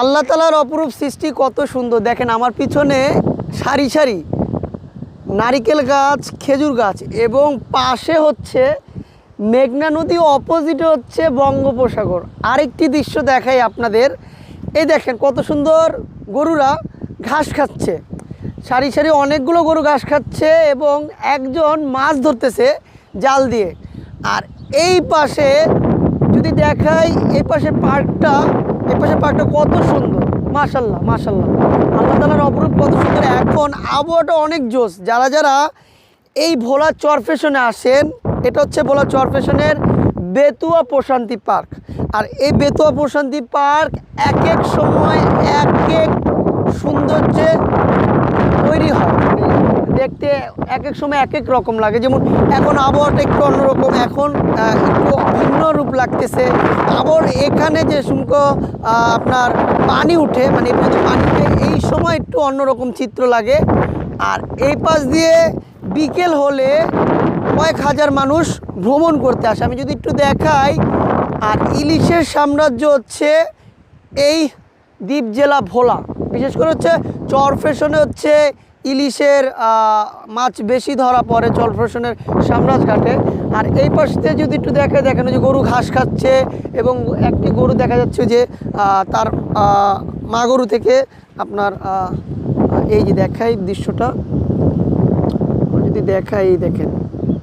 আল্লাহ তাআলার অপরূপ সৃষ্টি কত সুন্দর। দেখেন আমার পিছনে সারি সারি নারিকেল গাছ, খেজুর গাছ এবং পাশে হচ্ছে মেঘনা নদী, অপোজিটে হচ্ছে বঙ্গোপসাগর। আরেকটি দৃশ্য দেখাই আপনাদের। এই দেখেন কত সুন্দর গরুরা ঘাস খাচ্ছে, সারি সারি অনেকগুলো গরু ঘাস খাচ্ছে এবং একজন মাছ ধরতেছে জাল দিয়ে। আর এই পাশে যদি দেখাই, এই পাশে পার্কটা কত সুন্দর, মাশাল্লাহ মাশাল্লাহ, আল্লাহ তাআলার অপরূপ কত সুন্দর। এখন আবহাওয়াটা অনেক জোশ। যারা যারা এই ভোলা চরফেশনে আসেন, এটা হচ্ছে ভোলা চরফেশনের বেতুয়া প্রশান্তি পার্ক। আর এই বেতুয়া প্রশান্তি পার্ক এক এক সময় এক এক সৌন্দর্যে তৈরি হয়, দেখতে এক এক সময় এক এক রকম লাগে। যেমন এখন আবহাওয়াটা একটু অন্যরকম, এখন একটু ভিন্ন রূপ লাগতেছে। আবার এখানে যে আপনার পানি উঠে, মানে পানি উঠে, এই সময় একটু অন্যরকম চিত্র লাগে। আর এই পাশ দিয়ে বিকেল হলে কয়েক হাজার মানুষ ভ্রমণ করতে আসে। আমি যদি একটু দেখাই, আর ইলিশের সাম্রাজ্য হচ্ছে এই দ্বীপ জেলা ভোলা। বিশেষ করে হচ্ছে চরফেশনে হচ্ছে ইলিশের মাছ বেশি ধরা পড়ে চরফেশনের সাম্রাজ্যঘাটে। আর এই পাশে যদি একটু দেখেন যে গরু ঘাস খাচ্ছে এবং একটি গরু দেখা যাচ্ছে যে তার মা গরু থেকে আপনার এই যে দেখাই দৃশ্যটা, যদি দেখাই, দেখেন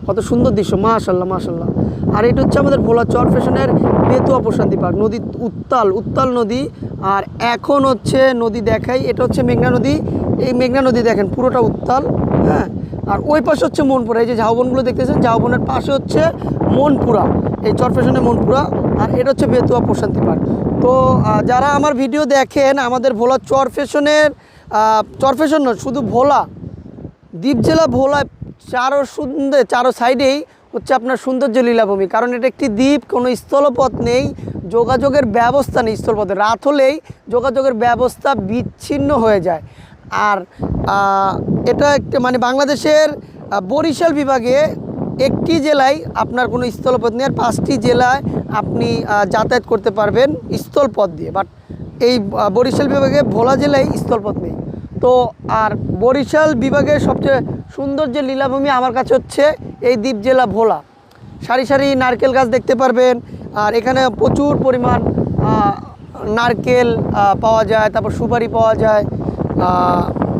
কত সুন্দর দৃশ্য, মাশাল্লাহ মাশাল্লাহ। আর এটা হচ্ছে আমাদের ভোলা চরফেশনের বেতুয়া প্রশান্তি পার্ক। নদী উত্তাল নদী। আর এখন হচ্ছে নদী দেখাই, এটা হচ্ছে মেঘনা নদী। এই মেঘনা নদী দেখেন পুরোটা উত্তাল, হ্যাঁ। আর ওই পাশে হচ্ছে মনপুরা। এই যে ঝাউবনগুলো দেখতেছেন, ঝাউবনের পাশে হচ্ছে মনপুরা, এই চরফেশনের মনপুরা। আর এটা হচ্ছে বেতুয়া প্রশান্তি পার্ক। তো যারা আমার ভিডিও দেখেন, আমাদের ভোলা চরফেশন নয়, শুধু ভোলা দ্বীপ জেলা ভোলা চারো সাইডেই হচ্ছে আপনার সৌন্দর্য লীলাভূমি। কারণ এটা একটি দ্বীপ, কোনো স্থলপথ নেই, যোগাযোগের ব্যবস্থা নেই স্থলপথে। রাত হলেই যোগাযোগের ব্যবস্থা বিচ্ছিন্ন হয়ে যায়। আর এটা একটা মানে বাংলাদেশের বরিশাল বিভাগে একটি জেলায় আপনার কোনো স্থলপথ নেই, আর 5টি জেলায় আপনি যাতায়াত করতে পারবেন স্থলপথ দিয়ে। বাট এই বরিশাল বিভাগে ভোলা জেলায় স্থলপথ নেই। তো আর বরিশাল বিভাগের সবচেয়ে সুন্দর যে লীলাভূমি আমার কাছে হচ্ছে এই দ্বীপ জেলা ভোলা। সারি সারি নারকেল গাছ দেখতে পারবেন। আর এখানে প্রচুর পরিমাণ নারকেল পাওয়া যায়, তারপর সুপারি পাওয়া যায়,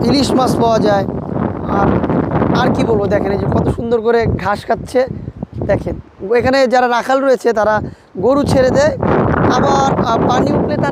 ইলিশ মাছ পাওয়া যায়। আর কি বলবো, দেখেন এই যে কত সুন্দর করে ঘাস খাচ্ছে। দেখেন এখানে যারা রাখাল রয়েছে তারা গরু ছেড়ে দেয়, আবার পানি উঠলে তারা